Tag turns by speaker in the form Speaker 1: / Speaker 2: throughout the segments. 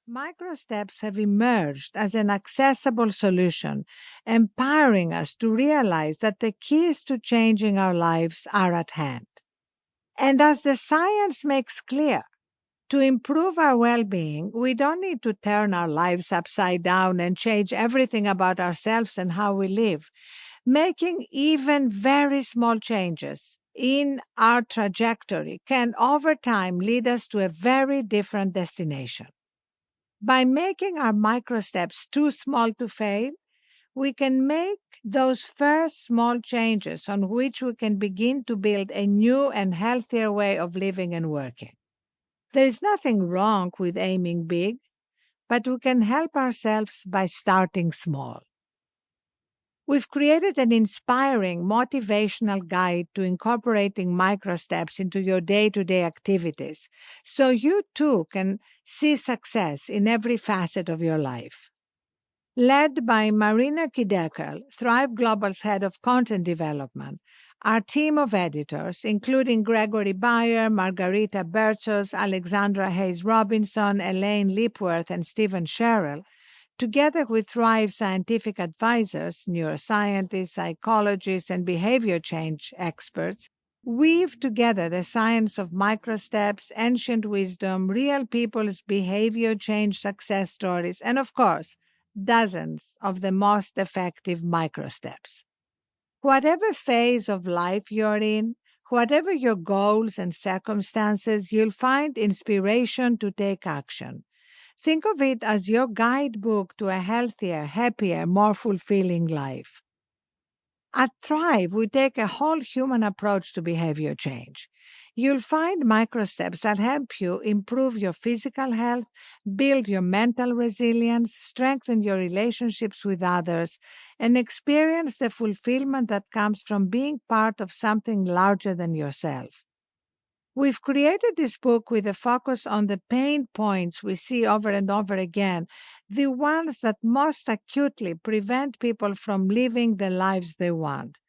Speaker 1: Microsteps have emerged as an accessible solution, empowering us to realize that the keys to changing our lives are at hand. And as the science makes clear, to improve our well being, we don't need to turn our lives upside down and change everything about ourselves and how we live. Making even very small changes in our trajectory can over time lead us to a very different destination. By making our microsteps too small to fail, we can make those first small changes on which we can begin to build a new and healthier way of living and working. There is nothing wrong with aiming big, but we can help ourselves by starting small. We've created an inspiring, motivational guide to incorporating microsteps into your day to day activities so you too can see success in every facet of your life. Led by Marina Khidekel, Thrive Global's head of content development, our team of editors, including Gregory Bayer, Margarita Bertzos, Alexandra Hayes Robinson, Elaine Lipworth, and Stephen Sherrill, together with Thrive scientific advisors, neuroscientists, psychologists, and behavior change experts, weave together the science of microsteps, ancient wisdom, real people's behavior change success stories, and of course, dozens of the most effective microsteps. Whatever phase of life you're in, whatever your goals and circumstances, you'll find inspiration to take action. Think of it as your guidebook to a healthier, happier, more fulfilling life. At Thrive, we take a whole human approach to behavior change. You'll find microsteps that help you improve your physical health, build your mental resilience, strengthen your relationships with others, and experience the fulfillment that comes from being part of something larger than yourself. We've created this book with a focus on the pain points we see over and over again, the ones that most acutely prevent people from living the lives they want.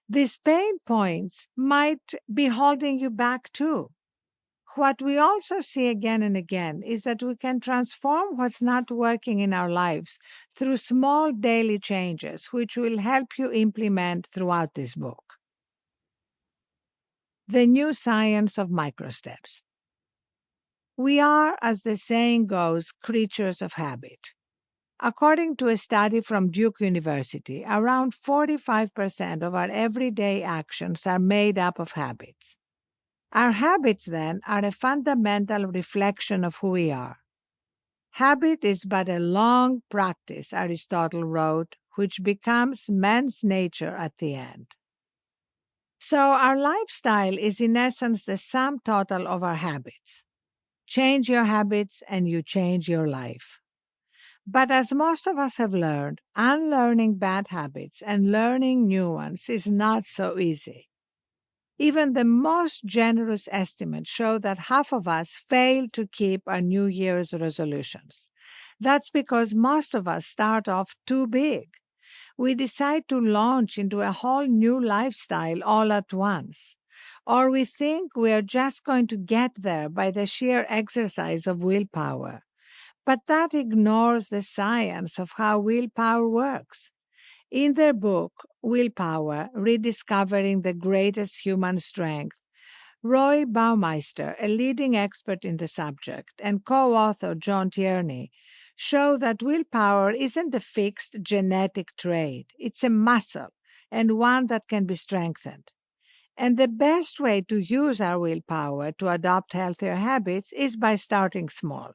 Speaker 1: These pain points might be holding you back too. What we also see again and again is that we can transform what's not working in our lives through small daily changes, which will help you implement throughout this book. The new science of microsteps. We are, as the saying goes, creatures of habit. According to a study from Duke University, around 45% of our everyday actions are made up of habits. Our habits, then, are a fundamental reflection of who we are. Habit is but a long practice, Aristotle wrote, which becomes man's nature at the end. So our lifestyle is in essence the sum total of our habits. Change your habits and you change your life. But as most of us have learned, unlearning bad habits and learning new ones is not so easy. Even the most generous estimates show that half of us fail to keep our New Year's resolutions. That's because most of us start off too big. We decide to launch into a whole new lifestyle all at once. Or we think we are just going to get there by the sheer exercise of willpower. But that ignores the science of how willpower works. In their book, Willpower, Rediscovering the Greatest Human Strength, Roy Baumeister, a leading expert in the subject, and co-author John Tierney, show that willpower isn't a fixed genetic trait. It's a muscle, and one that can be strengthened. And the best way to use our willpower to adopt healthier habits is by starting small.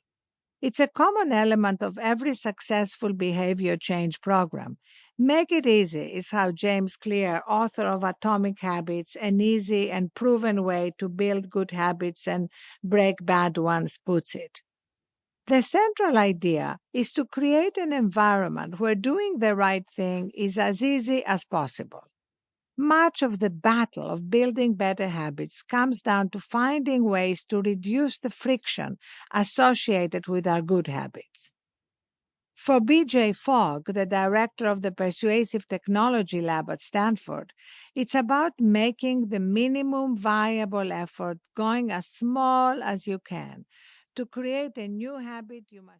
Speaker 1: It's a common element of every successful behavior change program. Make it easy is how James Clear, author of Atomic Habits, an easy and proven way to build good habits and break bad ones, puts it. The central idea is to create an environment where doing the right thing is as easy as possible. Much of the battle of building better habits comes down to finding ways to reduce the friction associated with our good habits. For B.J. Fogg, the director of the Persuasive Technology Lab at Stanford, it's about making the minimum viable effort going as small as you can. To create a new habit, you must